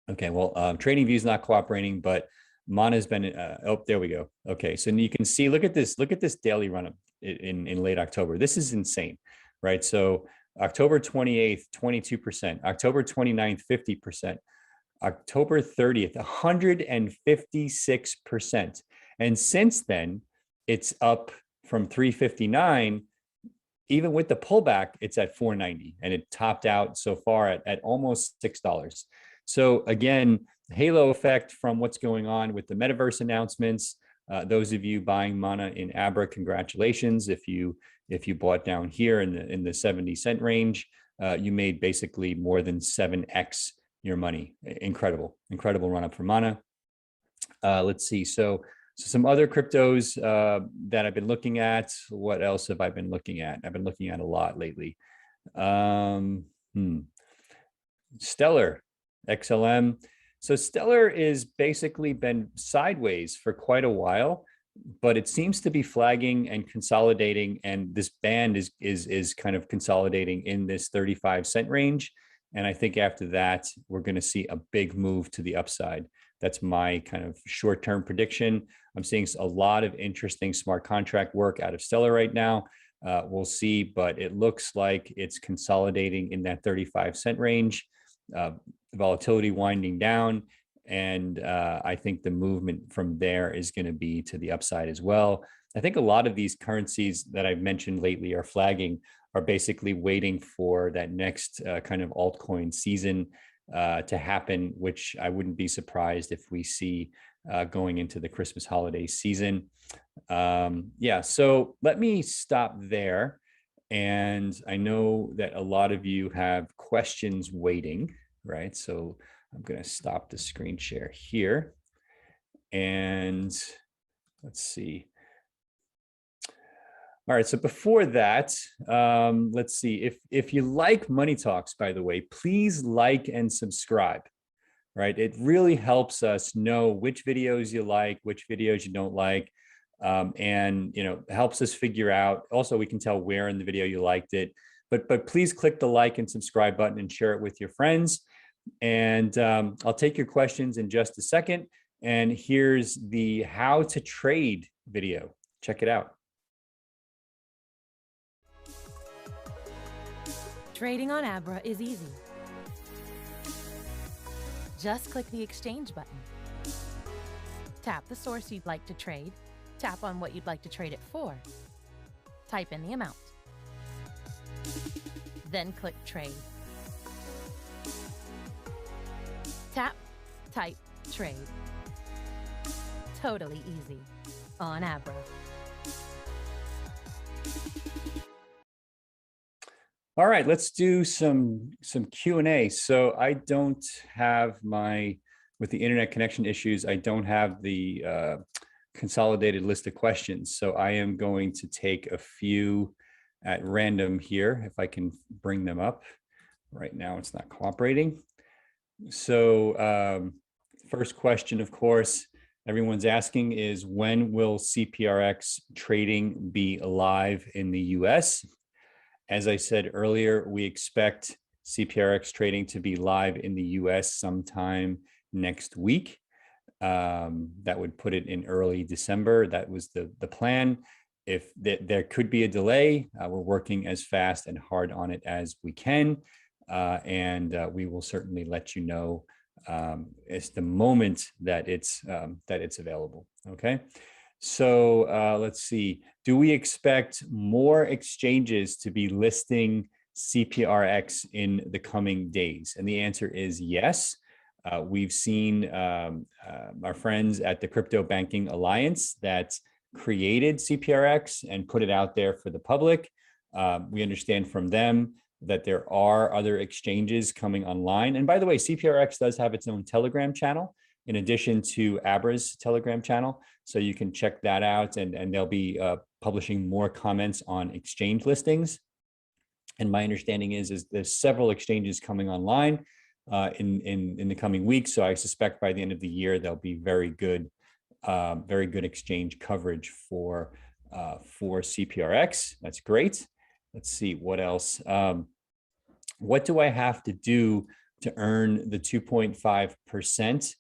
Okay, well, TradingView is not cooperating, but Mana has been, oh, there we go. Okay, so you can see, look at this daily run up in late October. This is insane, right? So October 28th, 22%, October 29th, 50%, October 30th, 156%. And since then, it's up from 359. Even with the pullback, it's at 490, and it topped out so far at almost $6. So again, halo effect from what's going on with the metaverse announcements. Those of you buying Mana in Abra, congratulations. If you bought down here in the 70-cent range, you made basically more than 7x your money. Incredible run up for Mana. Let's see. So some other cryptos that I've been looking at. What else have I been looking at? I've been looking at a lot lately. Stellar, XLM. So Stellar is basically been sideways for quite a while, but it seems to be flagging and consolidating, and this band is kind of consolidating in this 35-cent range. And I think after that, we're going to see a big move to the upside. That's my kind of short-term prediction. I'm seeing a lot of interesting smart contract work out of Stellar right now. We'll see, but it looks like it's consolidating in that 35-cent range. Volatility winding down, and I think the movement from there is going to be to the upside as well. I think a lot of these currencies that I've mentioned lately are flagging, are basically waiting for that next kind of altcoin season to happen, which I wouldn't be surprised if we see going into the Christmas holiday season. Yeah, so let me stop there. And I know that a lot of you have questions waiting, right? So I'm going to stop the screen share here. And let's see. All right, so before that, let's see. If you like Money Talks, by the way, please like and subscribe, right? It really helps us know which videos you like, which videos you don't like. And helps us figure out, also we can tell where in the video you liked it. But please click the like and subscribe button and share it with your friends. And I'll take your questions in just a second. And here's the how to trade video. Check it out. Trading on Abra is easy. Just click the exchange button. Tap the source you'd like to trade. Tap on what you'd like to trade it for. Type in the amount. Then click Trade. Tap, type, trade. Totally easy on Abra. All right, let's do some Q&A. So I don't have with the internet connection issues, I don't have the consolidated list of questions. So I am going to take a few at random here, if I can bring them up. Right now it's not cooperating. So first question, of course, everyone's asking is, when will Cprx trading be live in the US? As I said earlier, we expect Cprx trading to be live in the US sometime next week. That would put it in early December. That was the plan. If there could be a delay, we're working as fast and hard on it as we can. And we will certainly let you know it's the moment that it's available. Okay. So let's see. Do we expect more exchanges to be listing Cprx in the coming days? And the answer is yes. We've seen our friends at the Crypto Banking Alliance that created Cprx and put it out there for the public. We understand from them that there are other exchanges coming online. And by the way, Cprx does have its own Telegram channel in addition to Abra's Telegram channel. So you can check that out, and they'll be publishing more comments on exchange listings. And my understanding is there's several exchanges coming online in the coming weeks. So I suspect by the end of the year, there'll be very good exchange coverage for Cprx. That's great. Let's see what else. What do I have to do to earn the 2.5%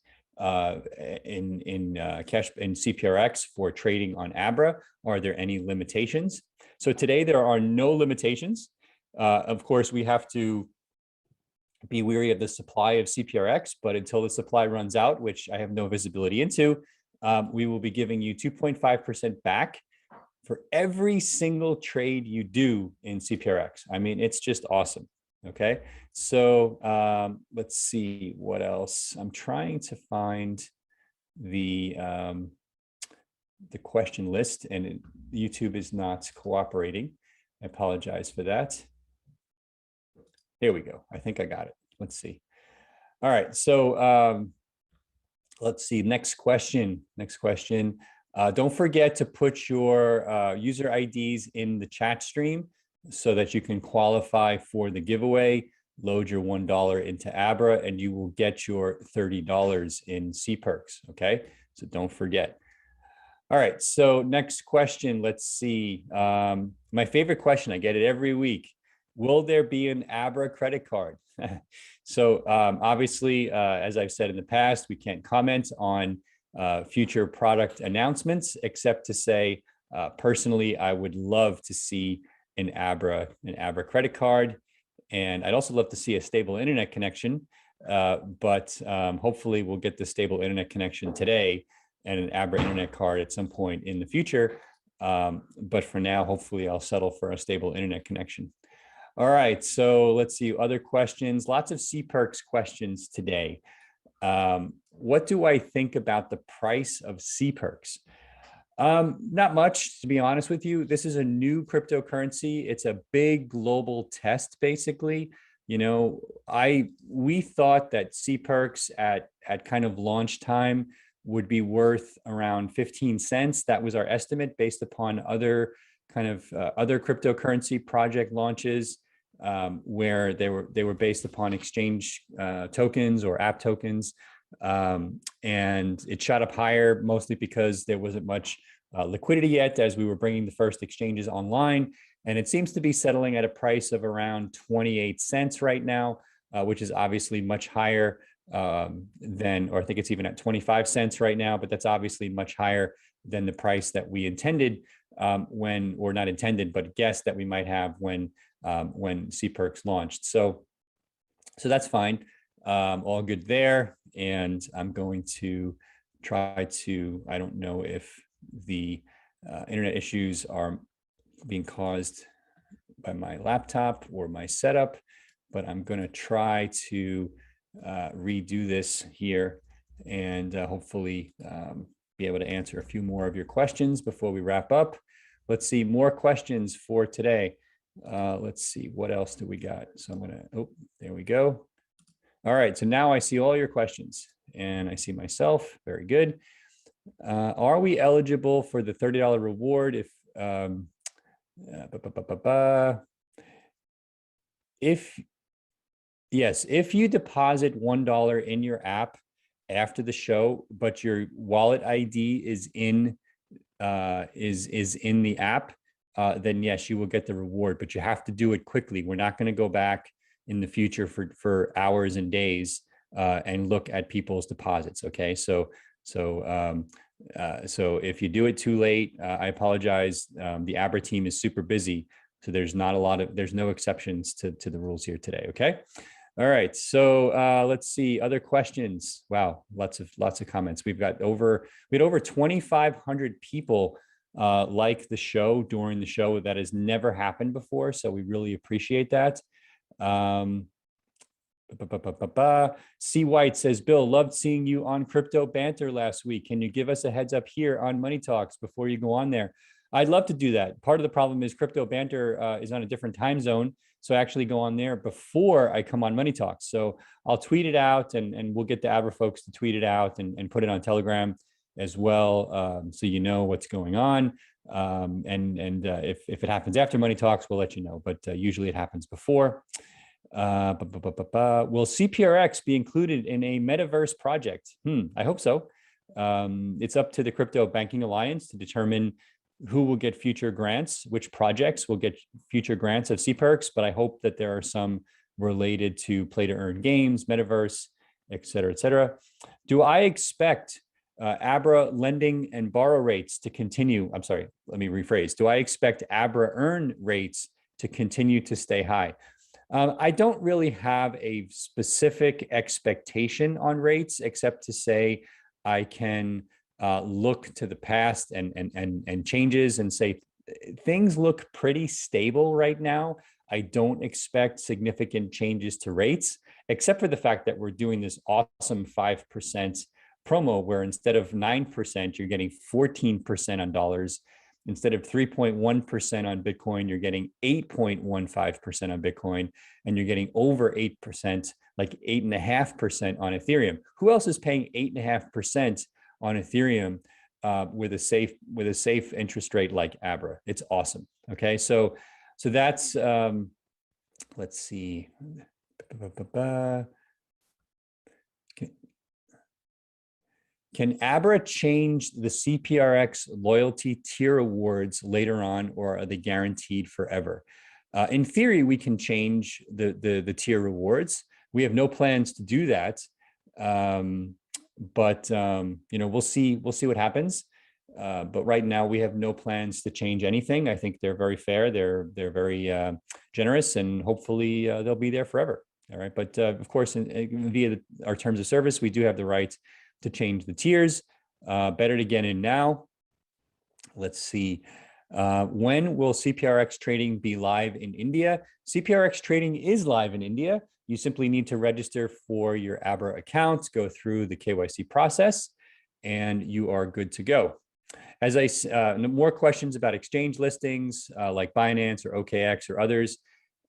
in cash in Cprx for trading on Abra? Are there any limitations? So today there are no limitations. Of course, we have to be wary of the supply of Cprx, but until the supply runs out, which I have no visibility into, we will be giving you 2.5% back for every single trade you do in Cprx. I mean, it's just awesome. Okay, so let's see what else. I'm trying to find the question list, and YouTube is not cooperating. I apologize for that. Here we go. I think I got it. Let's see. All right, so let's see. Next question. Don't forget to put your user IDs in the chat stream so that you can qualify for the giveaway. Load your $1 into Abra and you will get your $30 in Cperks. Okay, so don't forget. All right, so next question. Let's see. My favorite question, I get it every week. Will there be an Abra credit card? So obviously, as I've said in the past, we can't comment on future product announcements, except to say, personally, I would love to see an Abra credit card. And I'd also love to see a stable internet connection, but hopefully we'll get the stable internet connection today and an Abra internet card at some point in the future. But for now, hopefully I'll settle for a stable internet connection. All right, so let's see other questions. Lots of Cperks questions today. What do I think about the price of Cperks? Not much, to be honest with you. This is a new cryptocurrency. It's a big global test, basically. You know, we thought that Cperks at kind of launch time would be worth around 15 cents. That was our estimate based upon other kind of other cryptocurrency project launches where they were based upon exchange tokens or app tokens. And it shot up higher, mostly because there wasn't much liquidity yet as we were bringing the first exchanges online. and it seems to be settling at a price of around 28 cents right now, which is obviously much higher than, or I think it's even at 25 cents right now, but that's obviously much higher than the price that we intended when, or not intended, but guessed that we might have when Cprx launched. So that's fine. All good there. And I'm going to try to, I don't know if the internet issues are being caused by my laptop or my setup, but I'm going to try to redo this here and hopefully be able to answer a few more of your questions before we wrap up. Let's see, more questions for today. Let's see, what else do we got? So I'm gonna, oh, there we go. All right, so now I see all your questions and I see myself, very good. Are we eligible for the $30 reward if yes, if you deposit $1 in your app after the show, but your wallet ID is in the app, then yes, you will get the reward, but you have to do it quickly. We're not going to go back in the future for hours and days and look at people's deposits. Okay, so if you do it too late, I apologize. The Abra team is super busy, so there's no exceptions to the rules here today. Okay. All right, so let's see other questions. Wow, lots of comments. We had over 2,500 people like the show during the show. That has never happened before, so we really appreciate that. C White says, Bill, loved seeing you on Crypto Banter last week. Can you give us a heads up here on Money Talks before you go on there? I'd love to do that. Part of the problem is Crypto Banter is on a different time zone. So I actually go on there before I come on Money Talks. So I'll tweet it out and we'll get the Abra folks to tweet it out and put it on Telegram as well. So you know what's going on. If it happens after Money Talks, we'll let you know, but usually it happens before. Will Cprx be included in a metaverse project? I hope so. It's up to the Crypto Banking Alliance to determine who will get future grants, which projects will get future grants of Cprx, but I hope that there are some related to play to earn games, metaverse, et cetera, et cetera. Do I expect Abra lending and borrow rates to continue? I'm sorry, let me rephrase. Do I expect Abra earn rates to continue to stay high? I don't really have a specific expectation on rates, except to say I can look to the past and changes and say things look pretty stable right now. I don't expect significant changes to rates, except for the fact that we're doing this awesome 5% promo where instead of 9%, you're getting 14% on dollars. Instead of 3.1% on Bitcoin, you're getting 8.15% on Bitcoin, and you're getting over 8%, like 8.5% on Ethereum. Who else is paying 8.5% on Ethereum with a safe interest rate like Abra? It's awesome. Okay, so that's let's see. Can Abra change the Cprx loyalty tier awards later on, or are they guaranteed forever? In theory, we can change the tier rewards. We have no plans to do that, but you know, we'll see what happens. But right now, we have no plans to change anything. I think they're very fair. They're very generous, and hopefully they'll be there forever. All right, but of course, via our terms of service, we do have the right to change the tiers. Better to get in now. Let's see. When will Cprx trading be live in India? Cprx trading is live in India. You simply need to register for your Abra account, go through the KYC process, and you are good to go. As more questions about exchange listings like Binance or OKX or others.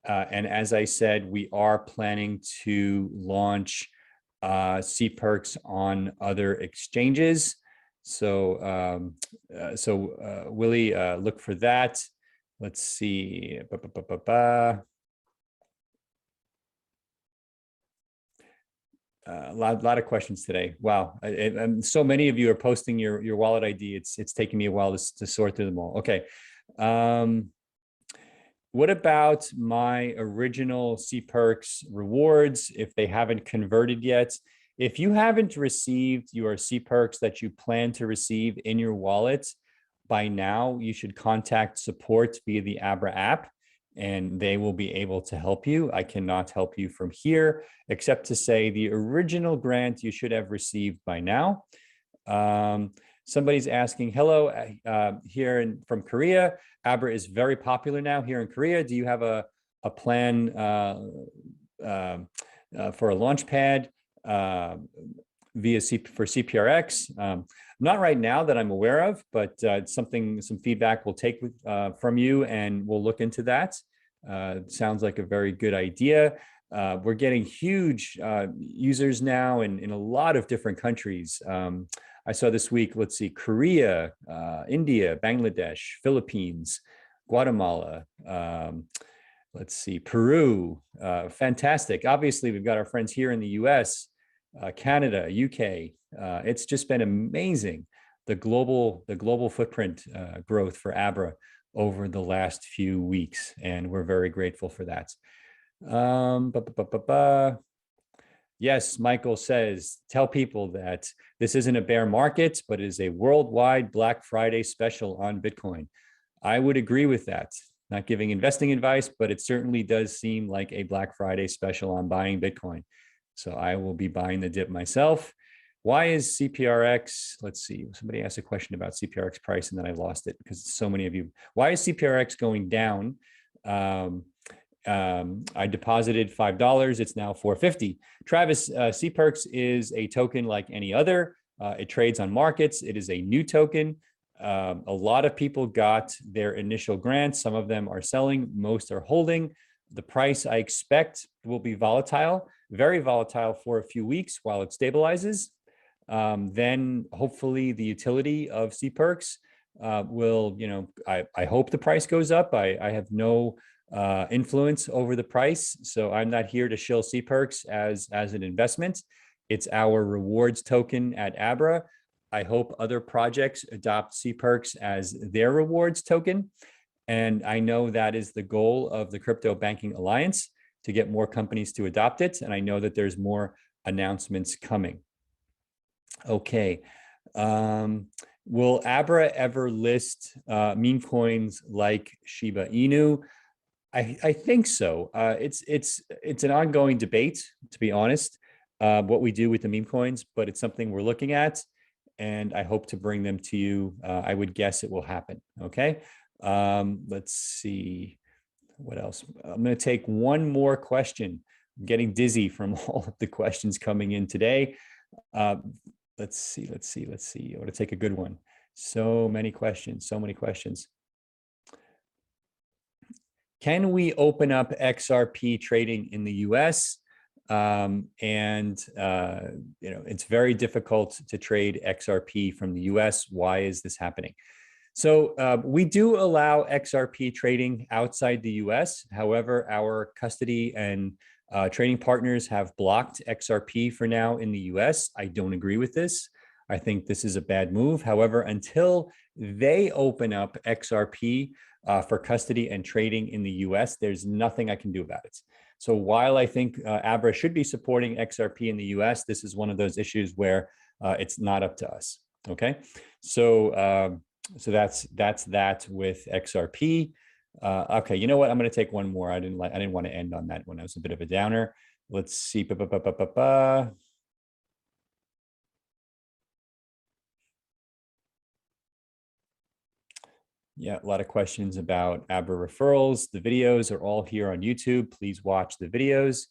And as I said, we are planning to launch Cprx on other exchanges. So, Willie, look for that. Let's see. A lot of questions today. Wow. And so many of you are posting your wallet ID. It's taking me a while to sort through them all. Okay. what about my original Cperks rewards if they haven't converted yet? If you haven't received your Cperks that you plan to receive in your wallet by now, you should contact support via the Abra app and they will be able to help you. I cannot help you from here, except to say the original grant you should have received by now. Somebody's asking, hello, from Korea. Abra is very popular now here in Korea. Do you have a plan for a launch pad for Cprx? Not right now that I'm aware of, but it's some feedback we'll take from you and we'll look into that. It sounds like a very good idea. We're getting huge users now in a lot of different countries. I saw this week, let's see, Korea, India, Bangladesh, Philippines, Guatemala, let's see, Peru, fantastic. Obviously, we've got our friends here in the US, Canada, UK. It's just been amazing, the global footprint growth for Abra over the last few weeks, and we're very grateful for that. Yes, Michael says, tell people that this isn't a bear market, but it is a worldwide Black Friday special on Bitcoin. I would agree with that. Not giving investing advice, but it certainly does seem like a Black Friday special on buying Bitcoin. So I will be buying the dip myself. Why is Cprx, let's see, somebody asked a question about Cprx price and then I lost it because so many of you, why is Cprx going down? I deposited $5. It's now $4.50. Travis, Cperks is a token like any other. It trades on markets. It is a new token. A lot of people got their initial grants. Some of them are selling. Most are holding. The price I expect will be volatile, very volatile for a few weeks while it stabilizes. Then hopefully the utility of Cperks will, I hope the price goes up. I have no influence over the price. So I'm not here to shill Cperks as an investment. It's our rewards token at Abra. I hope other projects adopt Cperks as their rewards token. And I know that is the goal of the Crypto Banking Alliance, to get more companies to adopt it. And I know that there's more announcements coming. Okay. Will Abra ever list meme coins like Shiba Inu? I think so. It's an ongoing debate, to be honest, what we do with the meme coins, but it's something we're looking at, and I hope to bring them to you. I would guess it will happen. Okay. Let's see what else. I'm going to take one more question. I'm getting dizzy from all of the questions coming in today. Let's see. I want to take a good one. So many questions. Can we open up XRP trading in the US? It's very difficult to trade XRP from the US. Why is this happening? So we do allow XRP trading outside the US. However, our custody and trading partners have blocked XRP for now in the US. I don't agree with this. I think this is a bad move. However, until they open up XRP for custody and trading in the US, there's nothing I can do about it. So while I think Abra should be supporting XRP in the US, this is one of those issues where it's not up to us. Okay, so that's that with XRP. Okay, you know what? I'm going to take one more. I didn't want to end on that one. That was a bit of a downer. Let's see. Yeah, a lot of questions about Abra referrals. The videos are all here on YouTube. Please watch the videos.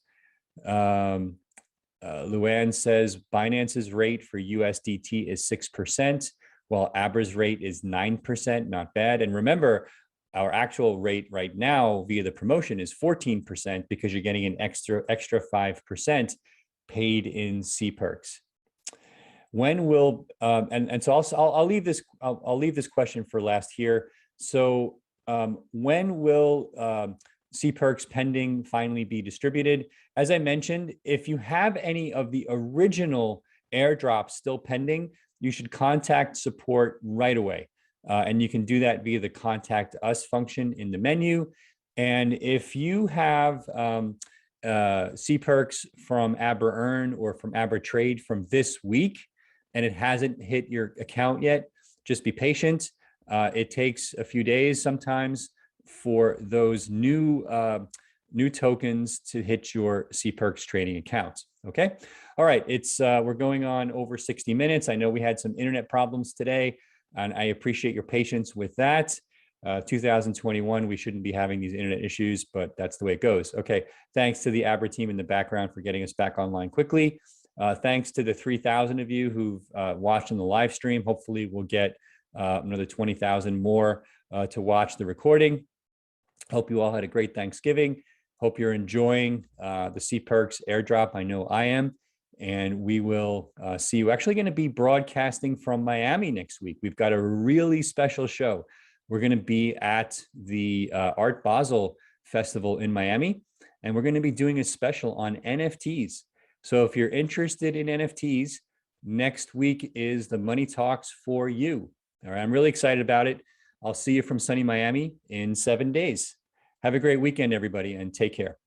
Luann says Binance's rate for USDT is 6%, while Abra's rate is 9%. Not bad. And remember, our actual rate right now via the promotion is 14% because you're getting an extra 5% paid in Cperks. When will so I'll leave this question for last here. So when will Cperks pending finally be distributed? As I mentioned, if you have any of the original airdrops still pending, you should contact support right away. And you can do that via the contact us function in the menu. And if you have Cprx from Abra Earn or from Abra Trade from this week, and it hasn't hit your account yet, just be patient. It takes a few days sometimes for those new tokens to hit your Cprx trading account. Okay. All right. We're going on over 60 minutes. I know we had some internet problems today, and I appreciate your patience with that. 2021, we shouldn't be having these internet issues, but that's the way it goes. Okay. Thanks to the Abra team in the background for getting us back online quickly. Thanks to the 3,000 of you who've watched on the live stream. Hopefully we'll get another 20,000 more to watch the recording. Hope you all had a great Thanksgiving. Hope you're enjoying the Cprx airdrop. I know I am. And we will see you. Actually going to be broadcasting from Miami next week. We've got a really special show. We're going to be at the Art Basel Festival in Miami, and we're going to be doing a special on NFTs. So if you're interested in NFTs, next week is the Money Talks for you. All right, I'm really excited about it. I'll see you from sunny Miami in 7 days. Have a great weekend, everybody, and take care.